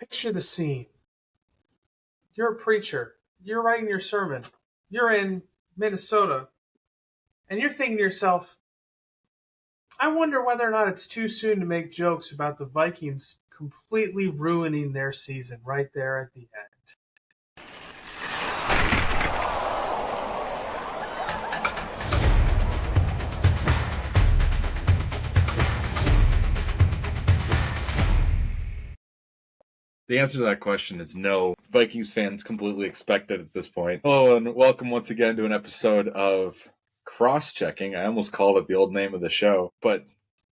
Picture the scene. You're a preacher. You're writing your sermon. You're in Minnesota. And you're thinking to yourself, I wonder whether or not it's too soon to make jokes about the Vikings completely ruining their season right there at the end. The answer to that question is no. Vikings fans completely expect it at this point. Hello, and welcome once again to an episode of Cross-Checking. I almost called it the old name of the show, but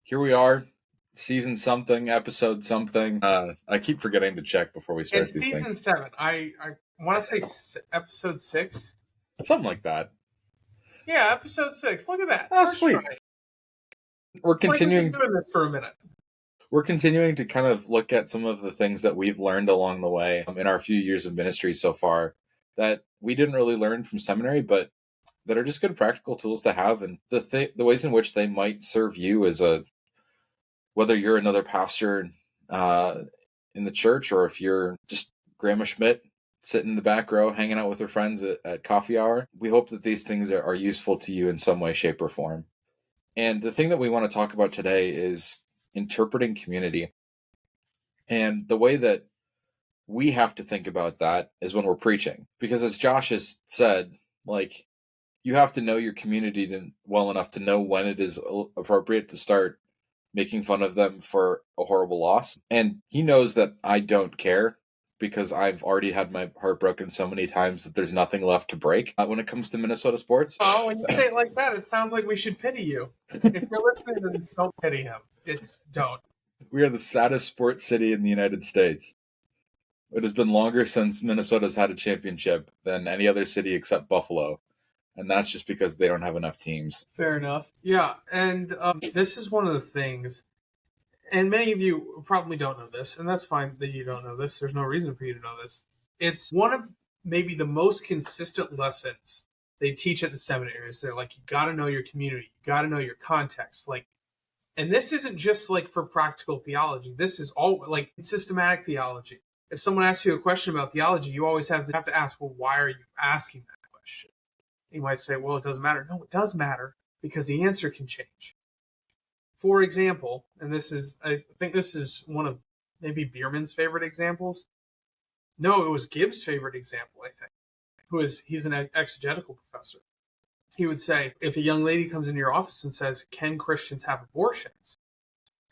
here we are, season something, episode something. I keep forgetting to check before we start It's these season things. 7. I want to say episode 6. Something like that. Yeah, episode 6. Look at that. Oh, First sweet. try. We're Like we've continuing. been doing this for a minute. We're continuing to kind of look at some of the things that we've learned along the way in our few years of ministry so far that we didn't really learn from seminary, but that are just good practical tools to have, and the ways in which they might serve you as whether you're another pastor in the church, or if you're just Grandma Schmidt sitting in the back row hanging out with her friends at coffee hour. We hope that these things are useful to you in some way, shape, or form. And the thing that we want to talk about today is interpreting community. And the way that we have to think about that is when we're preaching. Because as Josh has said, like, you have to know your community well enough to know when it is appropriate to start making fun of them for a horrible loss. And he knows that I don't care, because I've already had my heart broken so many times that there's nothing left to break when it comes to Minnesota sports. Oh, when you say it like that, it sounds like we should pity you. If you're listening to this, don't pity him. Don't. We are the saddest sports city in the United States. It has been longer since Minnesota's had a championship than any other city except Buffalo. And that's just because they don't have enough teams. Fair enough. Yeah, and this is one of the things, and many of you probably don't know this, and that's fine that you don't know this. There's no reason for you to know this. It's one of maybe the most consistent lessons they teach at the seminaries. They're like, you got to know your community. You got to know your context. Like, and this isn't just like for practical theology. This is all like systematic theology. If someone asks you a question about theology, you always have to ask, well, why are you asking that question? You might say, well, it doesn't matter. No, it does matter, because the answer can change. For example, and I think this is one of maybe Bierman's favorite examples. No, it was Gibbs' favorite example, I think. He's an exegetical professor. He would say, if a young lady comes into your office and says, can Christians have abortions?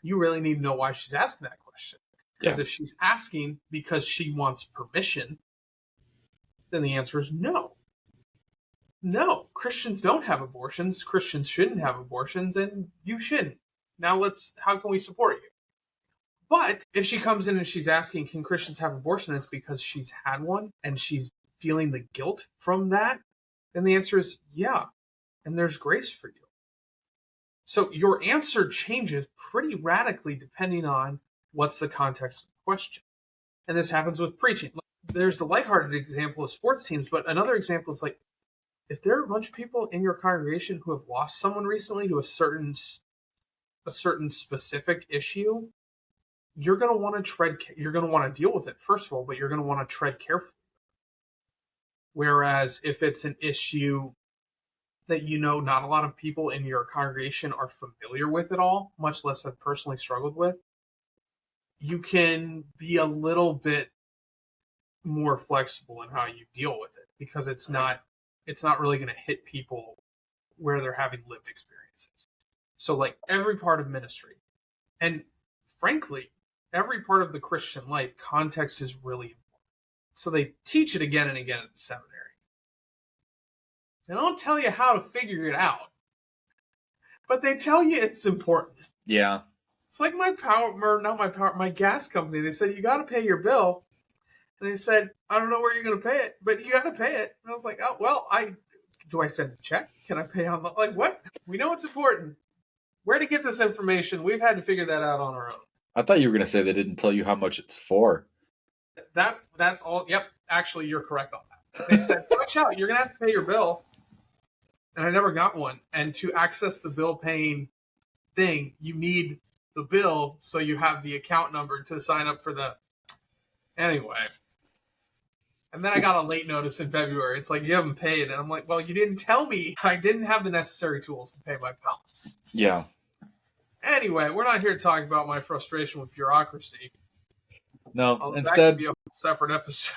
You really need to know why she's asking that question. Because if she's asking because she wants permission, then the answer is no. No, Christians don't have abortions. Christians shouldn't have abortions, and you shouldn't. Now how can we support you? But if she comes in and she's asking, can Christians have abortion? It's because she's had one and she's feeling the guilt from that. Then the answer is yeah. And there's grace for you. So your answer changes pretty radically depending on what's the context of the question. And this happens with preaching. There's the lighthearted example of sports teams, but another example is like, if there are a bunch of people in your congregation who have lost someone recently to a certain specific issue, you're going to want to deal with it, first of all, but you're going to want to tread carefully. Whereas if it's an issue that not a lot of people in your congregation are familiar with at all, much less have personally struggled with, you can be a little bit more flexible in how you deal with it, because it's not really going to hit people where they're having lived experiences. So like every part of ministry, and frankly, every part of the Christian life, context is really important. So they teach it again and again at the seminary. They don't tell you how to figure it out, but they tell you it's important. Yeah. It's like my gas company. They said, you got to pay your bill. And they said, I don't know where you're going to pay it, but you got to pay it. And I was like, oh, well, do I send a check? Can I pay online? Like, what? We know it's important. Where to get this information? We've had to figure that out on our own. I thought you were going to say they didn't tell you how much it's for. That's all. Yep. Actually, you're correct on that. They said, watch out. You're going to have to pay your bill. And I never got one. And to access the bill paying thing, you need the bill, so you have the account number to sign up for the Anyway. And then I got a late notice in February. It's like, you haven't paid. And I'm like, well, you didn't tell me. I didn't have the necessary tools to pay my bill. Yeah. Anyway, we're not here to talk about my frustration with bureaucracy. No, Although that instead, could be a separate episode.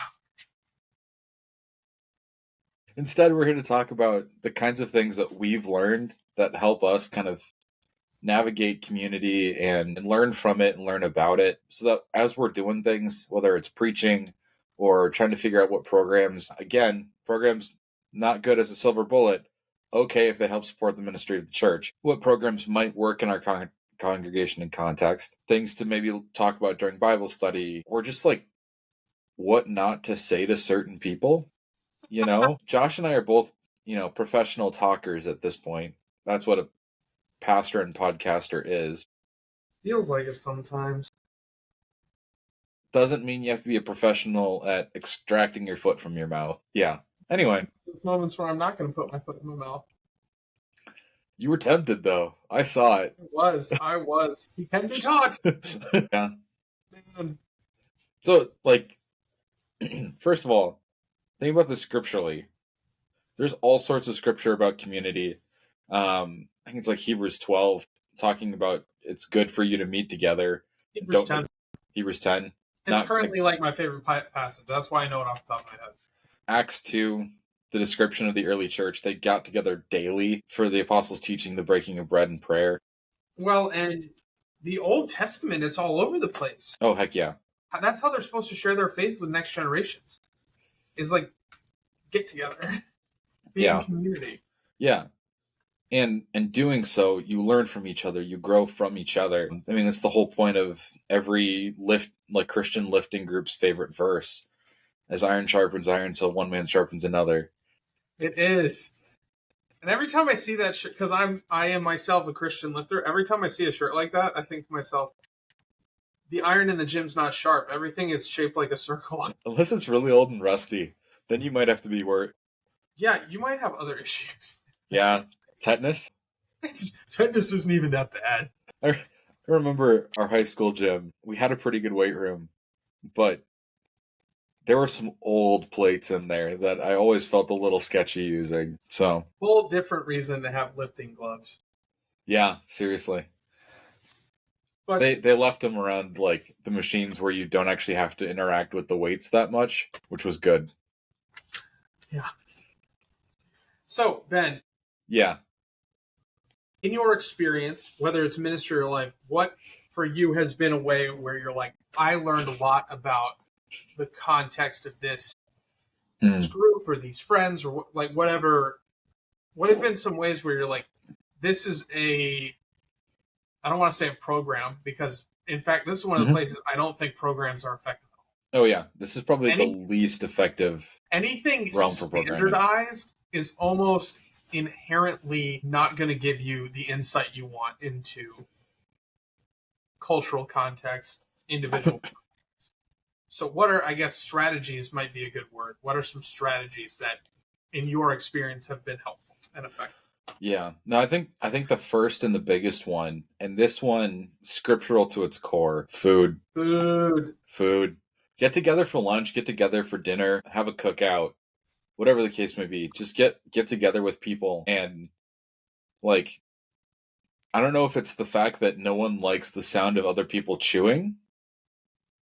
instead, we're here to talk about the kinds of things that we've learned that help us kind of navigate community and learn from it and learn about it, so that as we're doing things, whether it's preaching or trying to figure out what programs, again, programs not good as a silver bullet, okay if they help support the ministry of the church, what programs might work in our congregation and context, things to maybe talk about during Bible study, or just like what not to say to certain people. Josh and I are both, professional talkers at this point. That's what a pastor and podcaster is. Feels like it sometimes. Doesn't mean you have to be a professional at extracting your foot from your mouth. Yeah. Anyway. There's moments where I'm not going to put my foot in my mouth. You were tempted, though. I saw it. I was. He can be taught. Yeah. Man. So, first of all, think about this scripturally. There's all sorts of scripture about community. I think it's like Hebrews 12, talking about it's good for you to meet together. Hebrews 10. Hebrews 10. It's currently like my favorite passage. That's why I know it off the top of my head. Acts 2, the description of the early church. They got together daily for the apostles' teaching, the breaking of bread, and prayer. Well, and the Old Testament, it's all over the place. Oh, heck yeah. That's how they're supposed to share their faith with next generations. Is like, get together. Be in community. Yeah. And doing so, you learn from each other. You grow from each other. I mean, that's the whole point of every Christian lifting group's favorite verse. As iron sharpens iron, so one man sharpens another. It is. And every time I see that shirt, because I am myself a Christian lifter, every time I see a shirt like that, I think to myself, the iron in the gym's not sharp. Everything is shaped like a circle. Unless it's really old and rusty, then you might have to be worried. Yeah, you might have other issues. Yeah. Tetanus? Tetanus isn't even that bad. I remember our high school gym. We had a pretty good weight room, but there were some old plates in there that I always felt a little sketchy using. So, whole different reason to have lifting gloves. Yeah, seriously. But they left them around like the machines where you don't actually have to interact with the weights that much, which was good. Yeah. So, Ben. Yeah. In your experience, whether it's ministry or life, what for you has been a way where you're like, I learned a lot about the context of this group or these friends or like whatever? What have been some ways where you're like, this is I don't want to say a program, because in fact, this is one of the places I don't think programs are effective. Oh yeah, this is probably the least effective. Anything standardized is almost inherently not going to give you the insight you want into cultural context, individual context. So what are, I guess, strategies might be a good word. What are some strategies that, in your experience, have been helpful and effective? Yeah. No, I think the first and the biggest one, and this one scriptural to its core, food. Get together for lunch, get together for dinner, have a cookout. Whatever the case may be, just get together with people. And like, I don't know if it's the fact that no one likes the sound of other people chewing,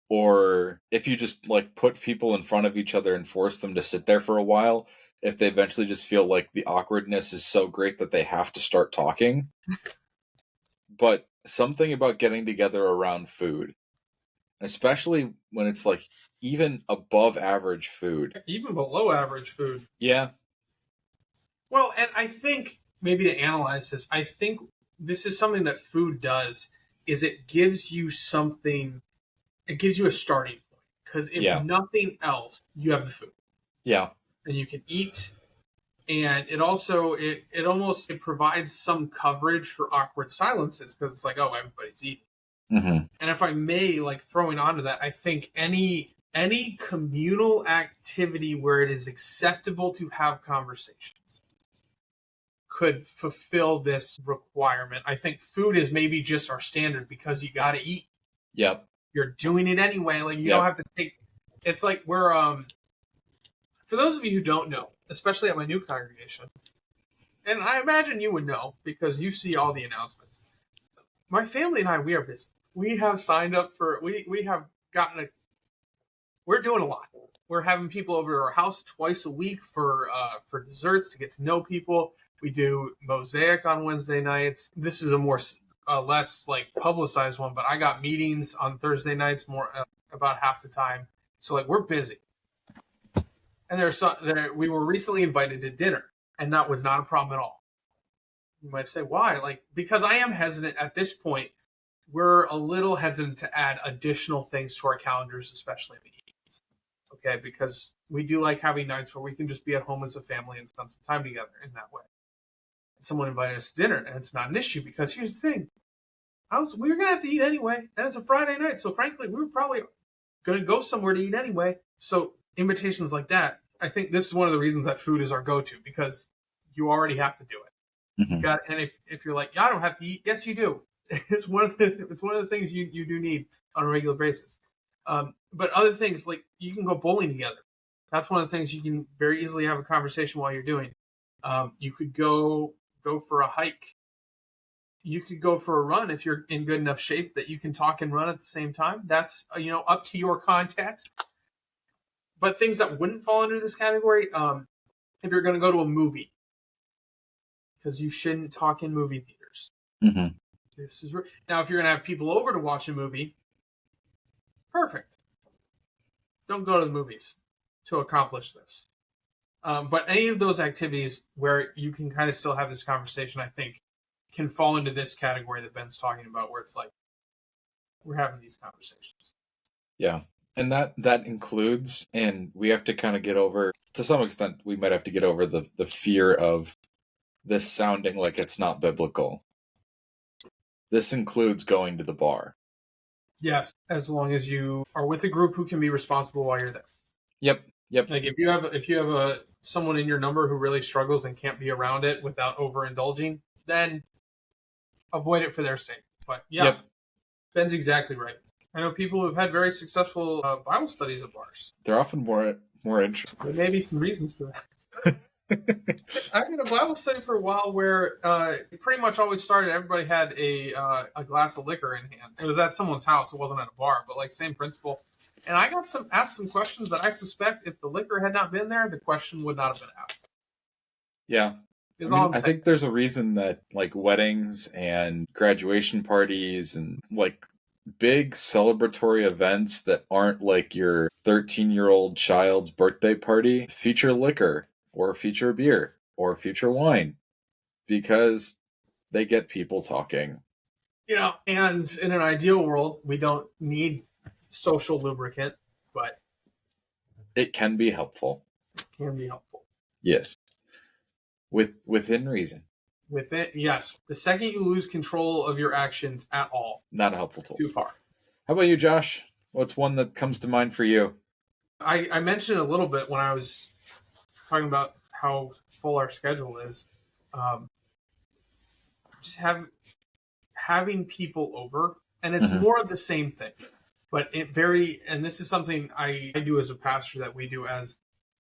or if you just like put people in front of each other and force them to sit there for a while, if they eventually just feel like the awkwardness is so great that they have to start talking. But something about getting together around food, especially when it's like even above average food. Even below average food. Yeah. Well, and I think maybe to analyze this, I think this is something that food does, is it gives you something, it gives you a starting point. Because if nothing else, you have the food. Yeah. And you can eat. And it also, it provides some coverage for awkward silences, because it's like, oh, everybody's eating. Mm-hmm. And if I may, like, throwing onto that, I think any communal activity where it is acceptable to have conversations could fulfill this requirement. I think food is maybe just our standard because you got to eat. Yep. You're doing it anyway. Like, you don't have to take It's like we're for those of you who don't know, especially at my new congregation, and I imagine you would know because you see all the announcements. My family and I, we are busy. We have signed up for we have gotten a we're doing a lot. We're having people over to our house twice a week for desserts to get to know people. We do mosaic on Wednesday nights. This is a more less like publicized one, but I got meetings on Thursday nights more about half the time. So like we're busy. And we were recently invited to dinner, and that was not a problem at all. You might say, why? Like, because I am hesitant at this point. We're a little hesitant to add additional things to our calendars, especially in the evenings. Okay, because we do like having nights where we can just be at home as a family and spend some time together in that way. Someone invited us to dinner, and it's not an issue because here's the thing: we were gonna have to eat anyway, and it's a Friday night, so frankly, we were probably gonna go somewhere to eat anyway. So invitations like that, I think this is one of the reasons that food is our go-to because you already have to do it. Mm-hmm. And if you're like, yeah, I don't have to eat, yes, you do. It's one of the things you do need on a regular basis. But other things like you can go bowling together. That's one of the things you can very easily have a conversation while you're doing. You could go for a hike. You could go for a run if you're in good enough shape that you can talk and run at the same time. That's up to your context. But things that wouldn't fall under this category, if you're going to go to a movie, because you shouldn't talk in movie theaters. Mm-hmm. Now, if you're going to have people over to watch a movie, perfect. Don't go to the movies to accomplish this. But any of those activities where you can kind of still have this conversation, I think, can fall into this category that Ben's talking about, where it's like we're having these conversations. Yeah. And that includes, and we have to kind of get over, to some extent, we might have to get over the fear of this sounding like it's not biblical. This includes going to the bar. Yes, as long as you are with a group who can be responsible while you're there. Yep. Like if you have someone in your number who really struggles and can't be around it without overindulging, then avoid it for their sake. But yeah, Yep. Ben's exactly right. I know people who've had very successful Bible studies at bars. They're often more interesting. There may be some reasons for that. I did a Bible study for a while where it pretty much always started. Everybody had a glass of liquor in hand. It was at someone's house. It wasn't at a bar, but like same principle. And I got asked some questions that I suspect if the liquor had not been there, the question would not have been asked. Yeah. I think there's a reason that like weddings and graduation parties and like big celebratory events that aren't like your 13-year-old child's birthday party feature liquor or feature beer or feature wine because they get people talking. And in an ideal world, we don't need social lubricant, but it can be helpful. Yes. Within reason. Yes. The second you lose control of your actions at all, not a helpful tool. Too far. How about you, Josh? What's one that comes to mind for you? I mentioned a little bit when I was talking about how full our schedule is. Just having people over, and it's more of the same thing. But and this is something I do as a pastor, that we do as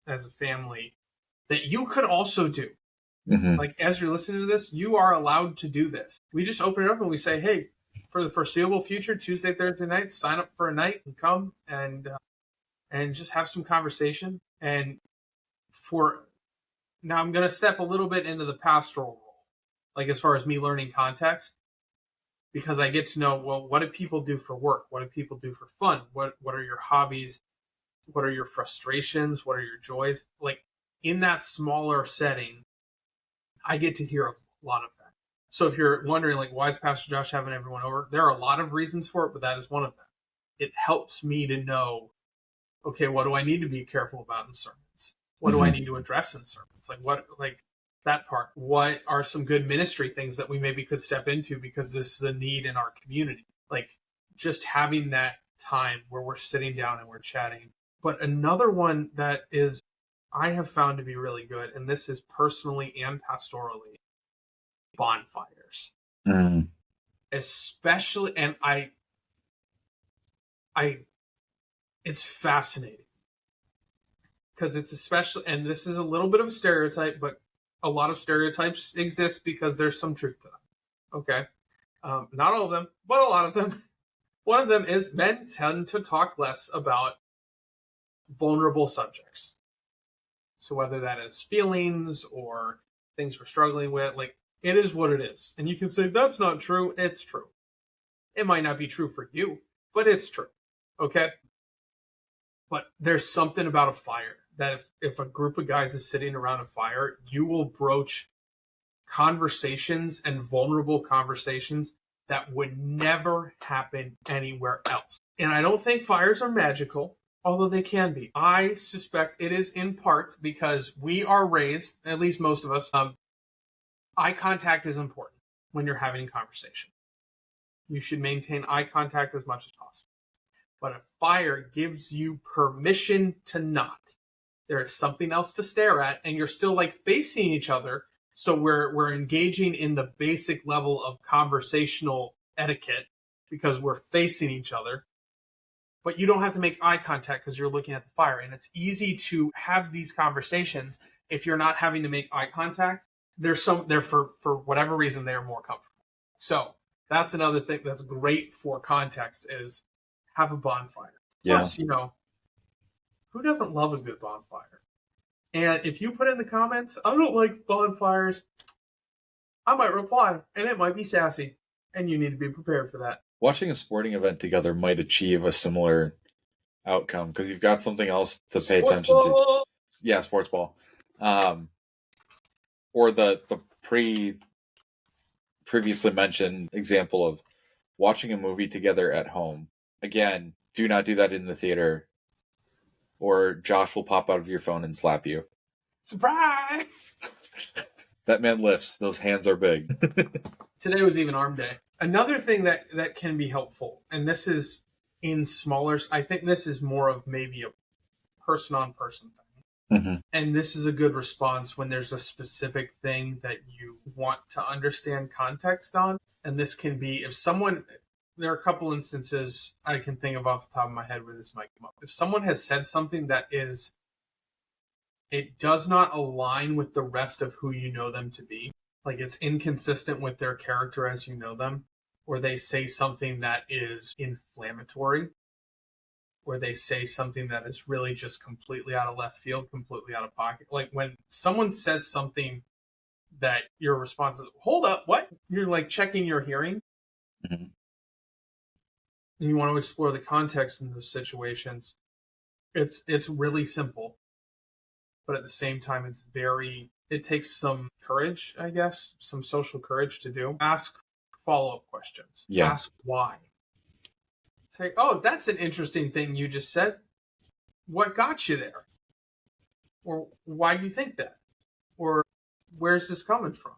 a family, that you could also do. Mm-hmm. Like, as you're listening to this, you are allowed to do this. We just open it up and we say, hey, for the foreseeable future, Tuesday, Thursday nights, sign up for a night and come and just have some conversation. And now I'm going to step a little bit into the pastoral role, like as far as me learning context, because I get to know, well, what do people do for work? What do people do for fun? What are your hobbies? What are your frustrations? What are your joys? Like, in that smaller setting, I get to hear a lot of that. So if you're wondering, like, why is Pastor Josh having everyone over? There are a lot of reasons for it, but that is one of them. It helps me to know, okay, what do I need to be careful about in sermons? What do I need to address in sermons? Like that part. What are some good ministry things that we maybe could step into because this is a need in our community? Like, just having that time where we're sitting down and we're chatting. But another one that is I have found to be really good, and this is personally and pastorally, bonfires. Especially, and it's fascinating because it's especially, and this is a little bit of a stereotype, but a lot of stereotypes exist because there's some truth to them. Okay. Not all of them, but a lot of them. One of them is men tend to talk less about vulnerable subjects. So whether that is feelings or things we're struggling with, like, it is what it is. And you can say, that's not true. It's true. It might not be true for you, but it's true. Okay? But there's something about a fire that if a group of guys is sitting around a fire, you will broach conversations and vulnerable conversations that would never happen anywhere else. And I don't think fires are magical, although they can be. I suspect it is in part because we are raised, at least most of us, eye contact is important when you're having a conversation. You should maintain eye contact as much as possible. But a fire gives you permission to not. There is something else to stare at, and you're still like facing each other. So we're engaging in the basic level of conversational etiquette because we're facing each other. But you don't have to make eye contact because you're looking at the fire. And it's easy to have these conversations if you're not having to make eye contact. There's some there for whatever reason they are more comfortable. So that's another thing that's great for context is have a bonfire. Yeah. Plus, who doesn't love a good bonfire? And if you put in the comments, I don't like bonfires, I might reply, and it might be sassy, and you need to be prepared for that. Watching a sporting event together might achieve a similar outcome because you've got something else to pay attention to. Yeah, sports ball. Or the previously mentioned example of watching a movie together at home. Again, do not do that in the theater, or Josh will pop out of your phone and slap you. Surprise! That man lifts. Those hands are big. Today was even arm day. Another thing that can be helpful, and this is in smaller, I think this is more of maybe a person-on-person thing. Mm-hmm. And this is a good response when there's a specific thing that you want to understand context on. And this can be if someone, there are a couple instances I can think of off the top of my head where this might come up. If someone has said something that it does not align with the rest of who you know them to be, like it's inconsistent with their character as you know them, or they say something that is inflammatory, or they say something that is really just completely out of left field, completely out of pocket. Like when someone says something that your response is, hold up, what? You're like checking your hearing. Mm-hmm. And you want to explore the context in those situations. It's really simple. But at the same time, it takes some courage, I guess, some social courage to do. Ask follow-up questions. Yeah. Ask why. Say, oh, that's an interesting thing you just said. What got you there? Or why do you think that? Or where's this coming from?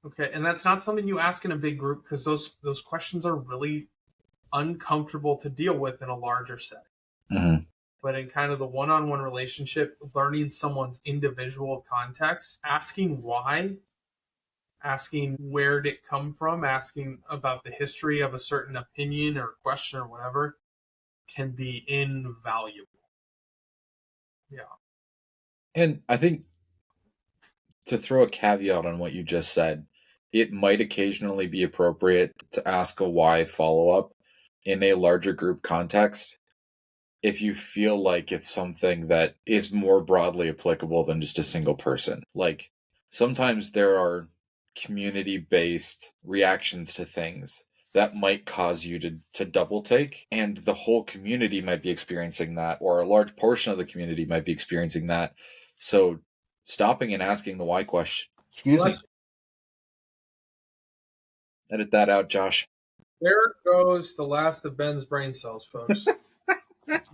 Okay, and that's not something you ask in a big group because those questions are really uncomfortable to deal with in a larger setting. Mm-hmm. But in kind of the one-on-one relationship, learning someone's individual context, asking why, asking where did it come from, asking about the history of a certain opinion or question or whatever, can be invaluable. Yeah. And I think to throw a caveat on what you just said, it might occasionally be appropriate to ask a why follow-up in a larger group context if you feel like it's something that is more broadly applicable than just a single person. Like, sometimes there are community-based reactions to things that might cause you to double take, and the whole community might be experiencing that, or a large portion of the community might be experiencing that. So stopping and asking the why question. Excuse me. Edit that out, Josh. There goes the last of Ben's brain cells, folks.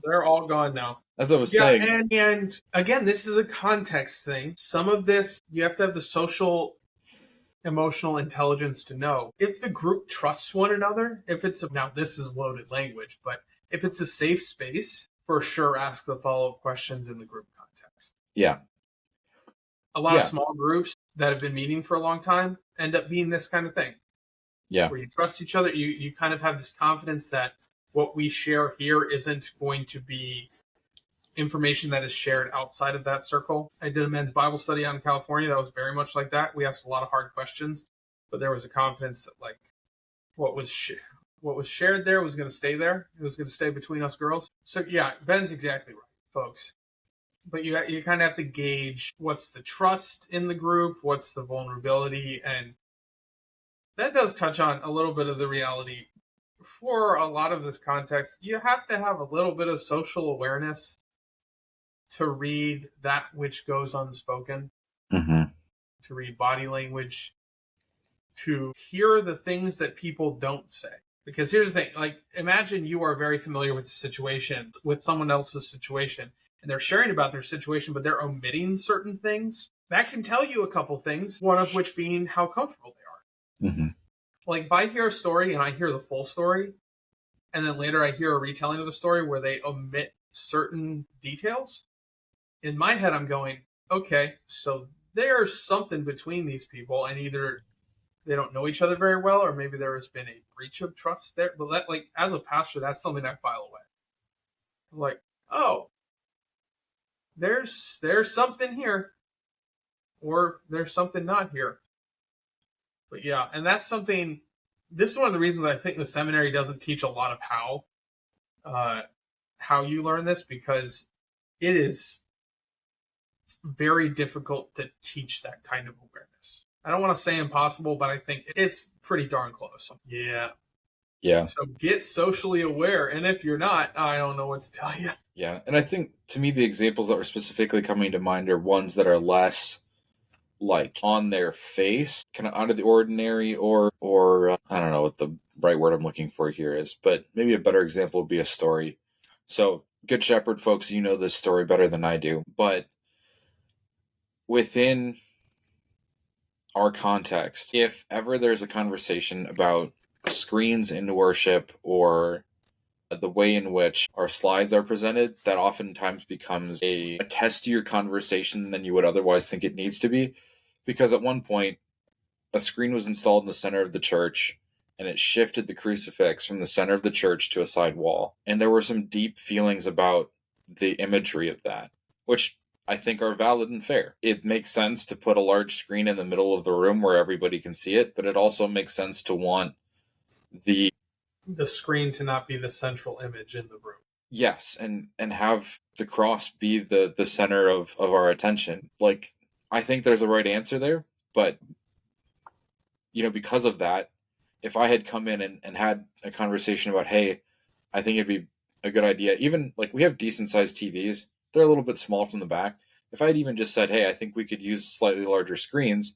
They're all gone now. As I was saying. And again, this is a context thing. Some of this, you have to have the social, emotional intelligence to know. If the group trusts one another, now this is loaded language, but if it's a safe space, for sure ask the follow-up questions in the group context. Yeah. A lot of small groups that have been meeting for a long time end up being this kind of thing. Yeah. Where you trust each other. You kind of have this confidence that what we share here isn't going to be information that is shared outside of that circle. I did a men's Bible study out in California that was very much like that. We asked a lot of hard questions, but there was a confidence that like what was what was shared there was going to stay there. It was going to stay between us girls. So yeah, Ben's exactly right, folks. But you kind of have to gauge what's the trust in the group, what's the vulnerability, and that does touch on a little bit of the reality. For a lot of this context, you have to have a little bit of social awareness to read that which goes unspoken, Mm-hmm. to read body language, to hear the things that people don't say. Because here's the thing, like imagine you are very familiar with the situation, with someone else's situation, and they're sharing about their situation, but they're omitting certain things. That can tell you a couple things, one of which being how comfortable they are. Mm-hmm. Like if I hear a story and I hear the full story, and then later I hear a retelling of the story where they omit certain details, in my head I'm going, okay, so there's something between these people, and either they don't know each other very well, or maybe there has been a breach of trust there. But that, like, as a pastor, that's something I file away. I'm like, oh, there's something here, or there's something not here. But yeah, and that's something. This is one of the reasons I think the seminary doesn't teach a lot of how you learn this, because it is very difficult to teach that kind of awareness. I don't want to say impossible, but I think it's pretty darn close. Yeah. Yeah. So get socially aware. And if you're not, I don't know what to tell you. Yeah. And I think to me, the examples that were specifically coming to mind are ones that are less like on their face, kind of out of the ordinary, or I don't know what the right word I'm looking for here is, but maybe a better example would be a story. So, Good Shepherd, folks, you know this story better than I do, but within our context, if ever there's a conversation about screens in worship or the way in which our slides are presented, that oftentimes becomes a testier conversation than you would otherwise think it needs to be. Because at one point, a screen was installed in the center of the church and it shifted the crucifix from the center of the church to a side wall. And there were some deep feelings about the imagery of that, which I think are valid and fair. It makes sense to put a large screen in the middle of the room where everybody can see it, but it also makes sense to want the screen to not be the central image in the room. Yes, and have the cross be the center of our attention. Like, I think there's a right answer there, but because of that, if I had come in and had a conversation about, hey, I think it'd be a good idea, even like we have decent sized TVs, they're a little bit small from the back. If I had even just said, hey, I think we could use slightly larger screens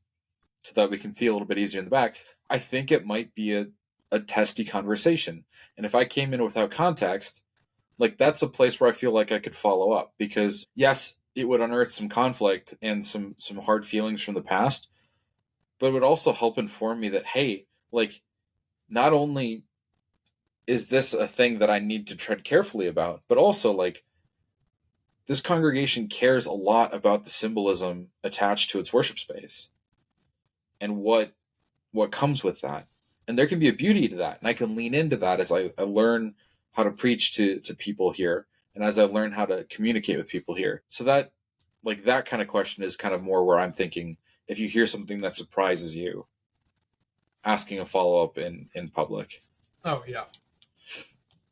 so that we can see a little bit easier in the back, I think it might be a testy conversation. And if I came in without context, like that's a place where I feel like I could follow up, because yes, it would unearth some conflict and some hard feelings from the past, but it would also help inform me that, hey, like, not only is this a thing that I need to tread carefully about, but also like this congregation cares a lot about the symbolism attached to its worship space and what comes with that. And there can be a beauty to that. And I can lean into that as I learn how to preach to people here, and as I learn how to communicate with people here. So that, like, that kind of question is kind of more where I'm thinking, if you hear something that surprises you, asking a follow-up in public. Oh, yeah.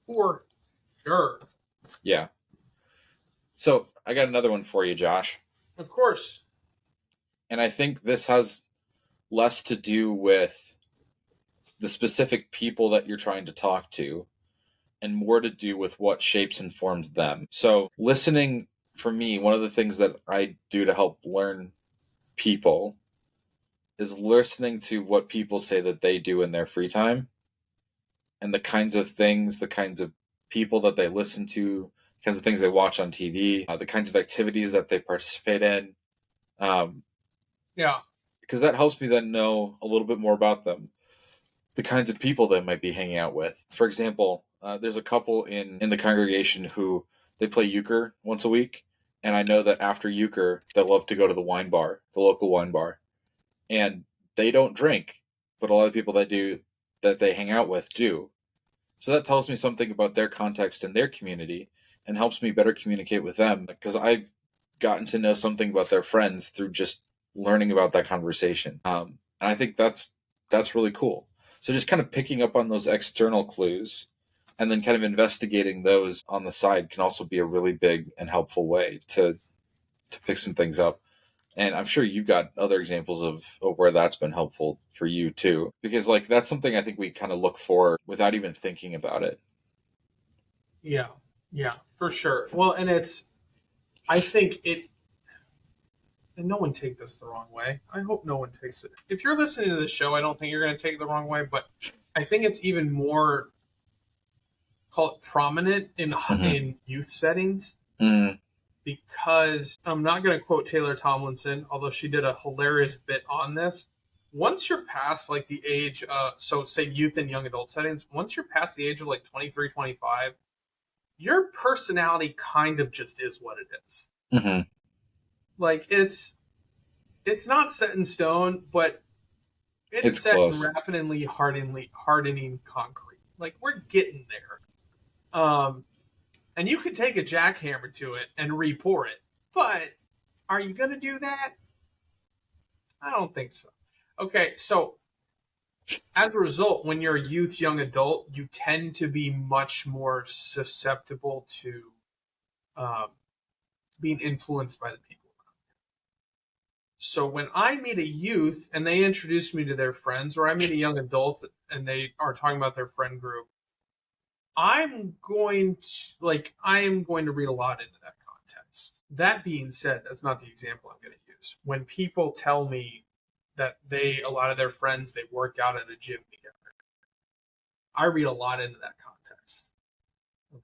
For sure. Yeah. So I got another one for you, Josh. Of course. And I think this has less to do with the specific people that you're trying to talk to and more to do with what shapes and forms them. So listening, for me, one of the things that I do to help learn people is listening to what people say that they do in their free time, and the kinds of things, the kinds of people that they listen to, the kinds of things they watch on TV, the kinds of activities that they participate in. Yeah. Because that helps me then know a little bit more about them, the kinds of people they might be hanging out with. For example, there's a couple in the congregation who they play euchre once a week, and I know that after euchre, they love to go to the wine bar, the local wine bar, and they don't drink, but a lot of people that they hang out with do. So that tells me something about their context and their community, and helps me better communicate with them because I've gotten to know something about their friends through just learning about that conversation. And I think that's really cool. So just kind of picking up on those external clues and then kind of investigating those on the side can also be a really big and helpful way to pick some things up. And I'm sure you've got other examples of where that's been helpful for you too, because like that's something I think we kind of look for without even thinking about it. Yeah, yeah, for sure. Well, and I think it, and no one take this the wrong way. I hope no one takes it. If you're listening to this show, I don't think you're going to take it the wrong way, but I think it's even more, call it prominent Mm-hmm. in youth settings, Mm, because I'm not going to quote Taylor Tomlinson, although she did a hilarious bit on this. Once you're past like the age, so say youth and young adult settings, once you're past the age of like 23, 25, your personality kind of just is what it is. mm-hmm. Like it's not set in stone, but it's It's set in close. rapidly hardening concrete. Like we're getting there. And you can take a jackhammer to it and re-pour it, but are you going to do that? I don't think so. Okay, so as a result, when you're a youth, young adult, you tend to be much more susceptible to um, being influenced by the people. So when I meet a youth and they introduce me to their friends, or I meet a young adult and they are talking about their friend group, I am going to read a lot into that context. That being said, that's not the example I'm going to use. When people tell me that a lot of their friends, they work out at a gym together, I read a lot into that context.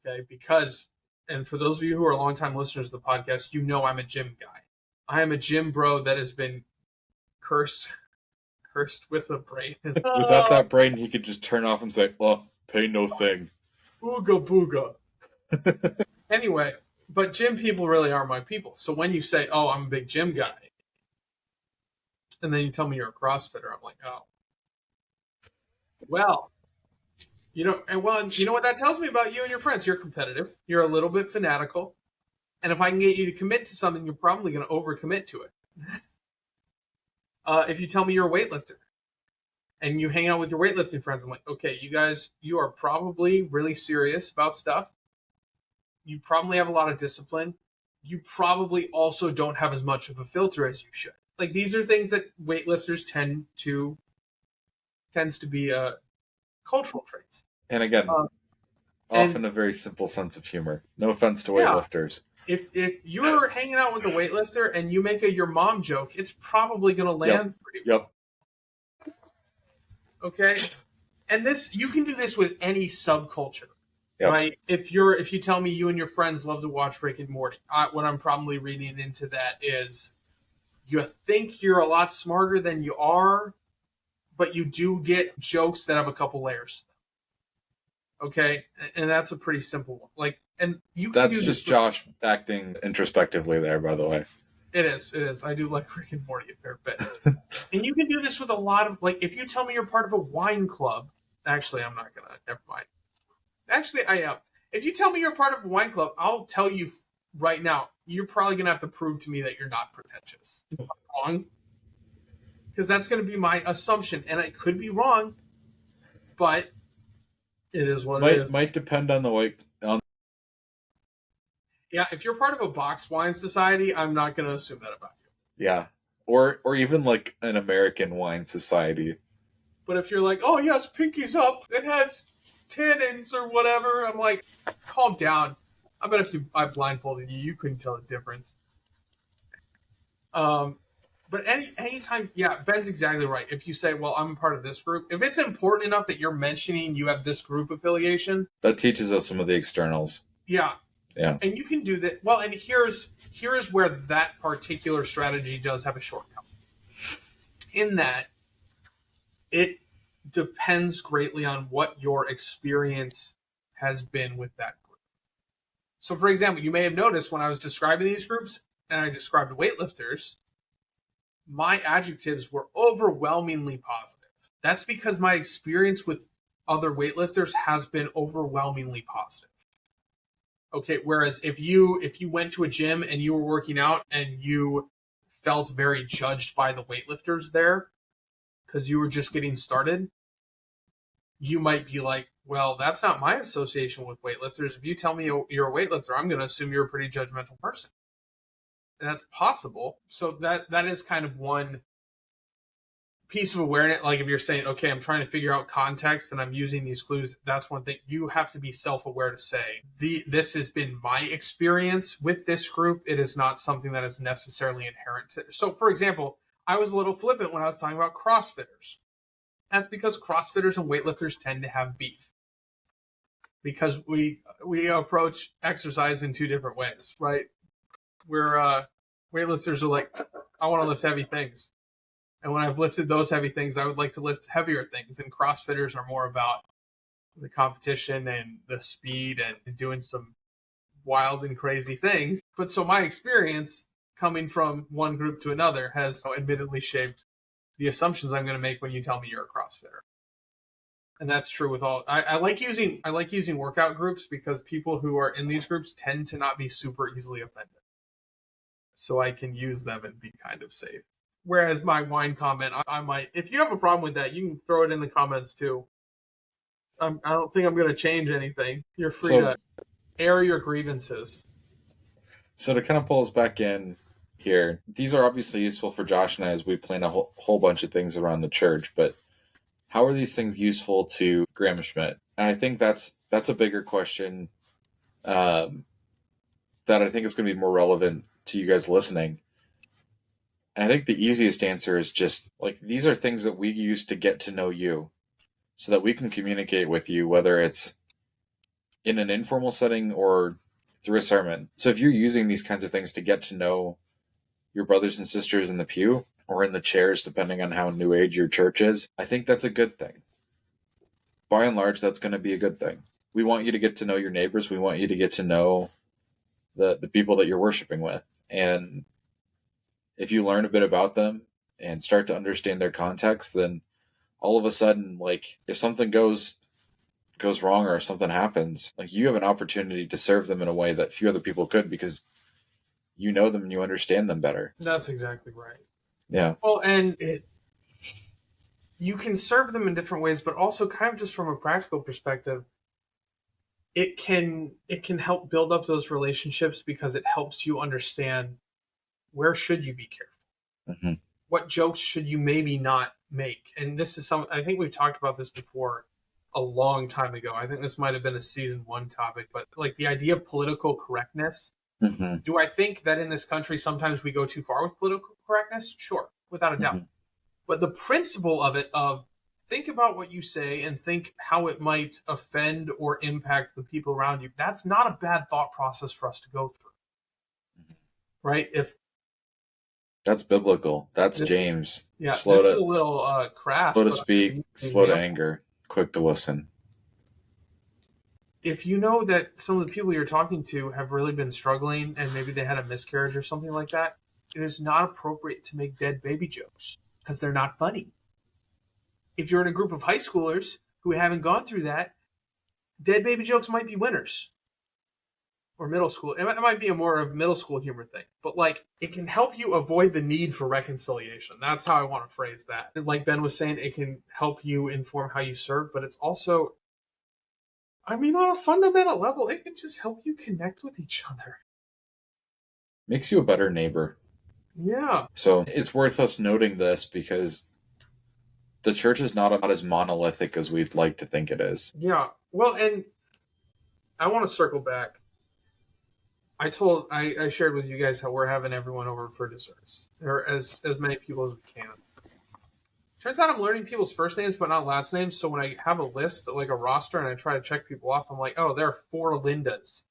Okay, because, and for those of you who are longtime listeners to the podcast, you know I'm a gym guy. I am a gym bro that has been cursed cursed with a brain. Without that brain, he could just turn off and say, "Oh, pay no thing." Ooga booga. Anyway, but gym people really are my people. So when you say, "Oh, I'm a big gym guy," and then you tell me you're a CrossFitter, I'm like, "Oh, well, you know what that tells me about you and your friends? You're competitive. You're a little bit fanatical, and if I can get you to commit to something, you're probably going to overcommit to it." If you tell me you're a weightlifter and you hang out with your weightlifting friends, I'm like, "Okay, you guys, you are probably really serious about stuff. You probably have a lot of discipline. You probably also don't have as much of a filter as you should." Like these are things that weightlifters tends to be cultural traits. And again, Uh, and often a very simple sense of humor. No offense to yeah, weightlifters. if you're hanging out with a weightlifter and you make a your mom joke, it's probably going to Yep. land pretty Yep. well. Okay, and this you can do this with any subculture. Yep. Right? If you tell me you and your friends love to watch Rick and Morty, what I'm probably reading into that is you think you're a lot smarter than you are, but you do get jokes that have a couple layers to them. Okay, and that's a pretty simple one. Like, and you can That's do this just with. Josh acting introspectively there, by the way. It is. It is. I do like Rick and Morty a fair bit, and you can do this with a lot of like. If you tell me you're part of a wine club, actually, I'm not gonna. Never mind. Actually, I am. If you tell me you're part of a wine club, I'll tell you right now, you're probably going to have to prove to me that you're not pretentious. Wrong? Because that's going to be my assumption. And it could be wrong, but it is what it Might is. might depend on the weight. On Yeah, if you're part of a boxed wine society, I'm not going to assume that about you. yeah, or even like an American wine society. But if you're like, oh, yes, pinky's up, it has tannins or whatever, I'm like, calm down. I bet if I blindfolded you, you couldn't tell the difference. Um, But anytime, yeah, Ben's exactly right. If you say, "Well, I'm a part of this group," if it's important enough that you're mentioning you have this group affiliation, That teaches us some of the externals. yeah, Yeah. and you can do that. Well, and here's where that particular strategy does have a shortcut. In that, it depends greatly on what your experience has been with that group. So, for example, you may have noticed when I was describing these groups and I described weightlifters, my adjectives were overwhelmingly positive. That's because my experience with other weightlifters has been overwhelmingly positive. Okay, whereas if you went to a gym and you were working out and you felt very judged by the weightlifters there because you were just getting started, you might be like, well, that's not my association with weightlifters. If you tell me you're a weightlifter, I'm going to assume you're a pretty judgmental person. And that's possible. So that is kind of one piece of awareness. Like if you're saying, okay, I'm trying to figure out context and I'm using these clues, that's one thing. You have to be self-aware to say, this has been my experience with this group. It is not something that is necessarily inherent to. So for example, I was a little flippant when I was talking about CrossFitters. That's because CrossFitters and weightlifters tend to have beef. Because we approach exercise in two different ways, right? We're weightlifters are like, I want to lift heavy things. And when I've lifted those heavy things, I would like to lift heavier things. And CrossFitters are more about the competition and the speed and doing some wild and crazy things. But so my experience coming from one group to another has admittedly shaped the assumptions I'm going to make when you tell me you're a CrossFitter. And that's true with all. I like using workout groups because people who are in these groups tend to not be super easily offended. So I can use them and be kind of safe. Whereas my wine comment, I might, if you have a problem with that, you can throw it in the comments too. I don't think I'm going to change anything. You're free to air your grievances. So to kind of pull us back in here, these are obviously useful for Josh and I as we plan a whole bunch of things around the church, but how are these things useful to Graham Schmidt? And I think that's a bigger question that I think is going to be more relevant to you guys listening. And I think the easiest answer is just like, these are things that we use to get to know you so that we can communicate with you, whether it's in an informal setting or through a sermon. So if you're using these kinds of things to get to know your brothers and sisters in the pew or in the chairs, depending on how new age your church is, I think that's a good thing. By and large, that's going to be a good thing. We want you to get to know your neighbors. We want you to get to know the people that you're worshiping with. And if you learn a bit about them and start to understand their context, then all of a sudden, like, if something goes wrong or if something happens, like, you have an opportunity to serve them in a way that few other people could because you know them and you understand them better. That's exactly right. Yeah. Well, and you can serve them in different ways, but also kind of just from a practical perspective, it can help build up those relationships because it helps you understand where should you be careful. Mm-hmm. What jokes should you maybe not make? And this is I think we've talked about this before a long time ago. I think this might have been a season 1 topic, but like the idea of political correctness. Mm-hmm. Do I think that in this country sometimes we go too far with political correctness? Sure, without a doubt. Mm-hmm. But the principle of it, of think about what you say and think how it might offend or impact the people around you, that's not a bad thought process for us to go through. Right? If that's biblical. That's James. Yeah, this is a little crass. Slow to speak, slow to anger, quick to listen. If you know that some of the people you're talking to have really been struggling and maybe they had a miscarriage or something like that, it is not appropriate to make dead baby jokes because they're not funny. If you're in a group of high schoolers who haven't gone through that, dead baby jokes might be winners. Or middle school. It might be a more of middle school humor thing. But like, it can help you avoid the need for reconciliation. That's how I want to phrase that. And like Ben was saying, it can help you inform how you serve, but it's also, I mean, on a fundamental level, it can just help you connect with each other. Makes you a better neighbor. Yeah. So it's worth us noting this because the church is not as monolithic as we'd like to think it is. Yeah. Well, and I want to circle back. I shared with you guys how we're having everyone over for desserts, or as many people as we can. Turns out I'm learning people's first names but not last names, so when I have a list, like a roster, and I try to check people off, I'm like, oh, there are 4 Lindas.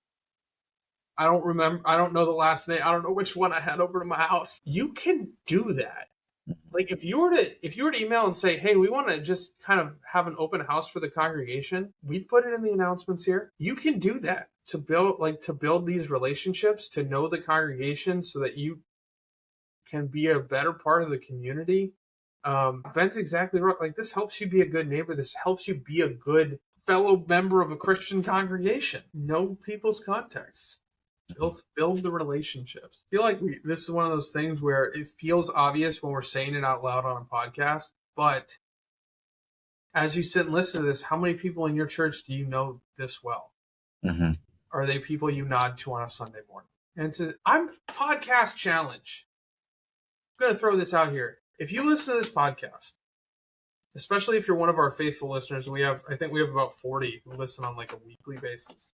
I don't know the last name. I don't know which one I had over to my house. You can do that. Like if you were to email and say, hey, we want to just kind of have an open house for the congregation, we'd put it in the announcements here. You can do that to build these relationships, to know the congregation so that you can be a better part of the community. Ben's exactly right. Like, this helps you be a good neighbor. This helps you be a good fellow member of a Christian congregation. Know people's contexts. Build the relationships. I feel like this is one of those things where it feels obvious when we're saying it out loud on a podcast, but as you sit and listen to this, how many people in your church do you know this well? Mm-hmm. Are they people you nod to on a Sunday morning? And it says, I'm podcast challenge. I'm going to throw this out here. If you listen to this podcast, especially if you're one of our faithful listeners, I think we have about 40 who listen on like a weekly basis.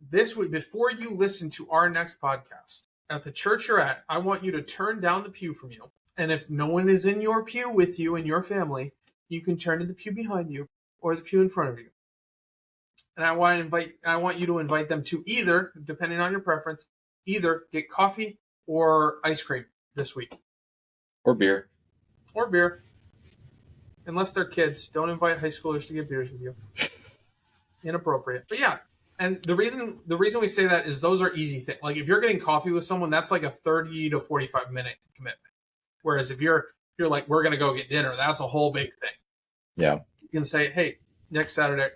This week, before you listen to our next podcast, at the church you're at, I want you to turn down the pew from you. And if no one is in your pew with you and your family, you can turn to the pew behind you or the pew in front of you. And I want you to invite them to either, depending on your preference, either get coffee or ice cream this week. Or beer. Or beer. Unless they're kids. Don't invite high schoolers to get beers with you. Inappropriate. But yeah. And the reason we say that is those are easy things. Like if you're getting coffee with someone, that's like a 30 to 45 minute commitment. Whereas if you're like, we're going to go get dinner, that's a whole big thing. Yeah. You can say, hey, next Saturday,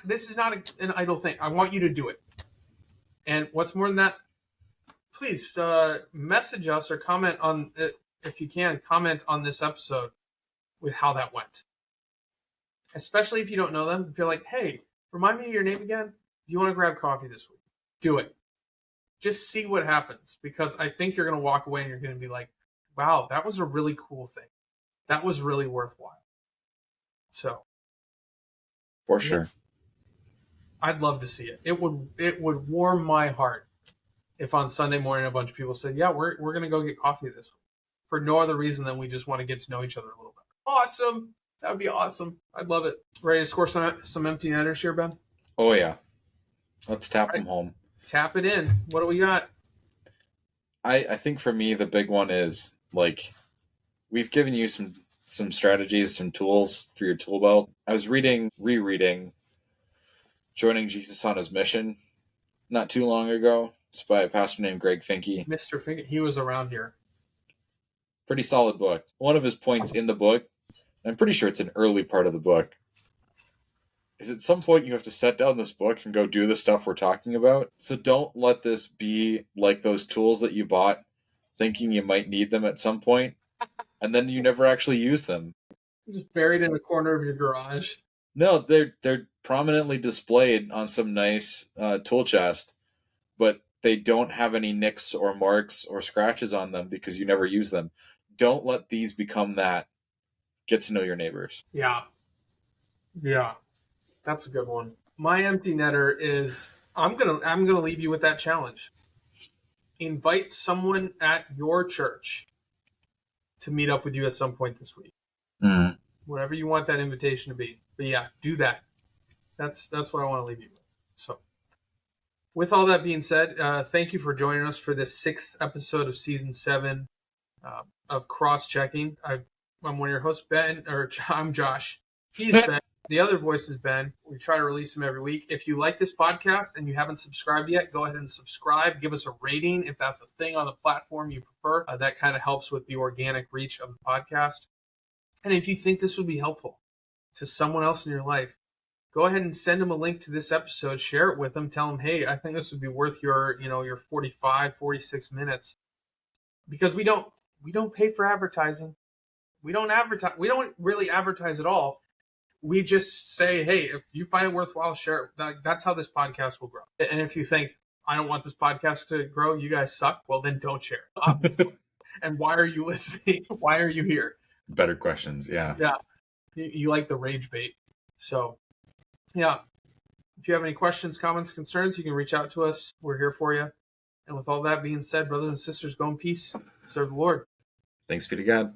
this is not an idle thing. I want you to do it. And what's more than that, please message us or comment on it. If you can, comment on this episode with how that went. Especially if you don't know them. If you're like, hey, remind me of your name again. Do you want to grab coffee this week? Do it. Just see what happens. Because I think you're going to walk away and you're going to be like, wow, that was a really cool thing. That was really worthwhile. So. For sure. I'd love to see it. It would warm my heart if on Sunday morning a bunch of people said, yeah, we're going to go get coffee this week. For no other reason than we just want to get to know each other a little bit. Awesome. That would be awesome. I'd love it. Ready to score some empty netters here, Ben? Oh, yeah. Let's tap them home. Tap it in. What do we got? I think for me, the big one is, like, we've given you some strategies, some tools for your tool belt. I was rereading Joining Jesus on His Mission not too long ago. It's by a pastor named Greg Finke. Mr. Finke, he was around here. Pretty solid book. One of his points in the book, I'm pretty sure it's an early part of the book, is at some point you have to set down this book and go do the stuff we're talking about. So don't let this be like those tools that you bought thinking you might need them at some point, and then you never actually use them. Just buried in the corner of your garage. No, they're prominently displayed on some nice tool chest, but they don't have any nicks or marks or scratches on them because you never use them. Don't let these become that. Get to know your neighbors. Yeah. That's a good one. My empty netter is I'm gonna leave you with that challenge. Invite someone at your church to meet up with you at some point this week. Mm. Whatever you want that invitation to be. But yeah, do that. That's what I want to leave you with. So with all that being said, thank you for joining us for this 6th episode of season 7 of Cross-Checking. I'm one of your hosts, Ben, or I'm Josh. He's Ben. The other voice is Ben. We try to release them every week. If you like this podcast and you haven't subscribed yet, go ahead and subscribe. Give us a rating if that's a thing on the platform you prefer. That kind of helps with the organic reach of the podcast. And if you think this would be helpful to someone else in your life, go ahead and send them a link to this episode. Share it with them. Tell them, hey, I think this would be worth your 45, 46 minutes. Because we don't pay for advertising. We don't advertise. We don't really advertise at all. We just say, hey, if you find it worthwhile, share it. That's how this podcast will grow. And if you think, I don't want this podcast to grow, you guys suck, well, then don't share it. And why are you listening? Why are you here? Better questions, yeah. Yeah. You like the rage bait. So, yeah. If you have any questions, comments, concerns, you can reach out to us. We're here for you. And with all that being said, brothers and sisters, go in peace. Serve the Lord. Thanks be to God.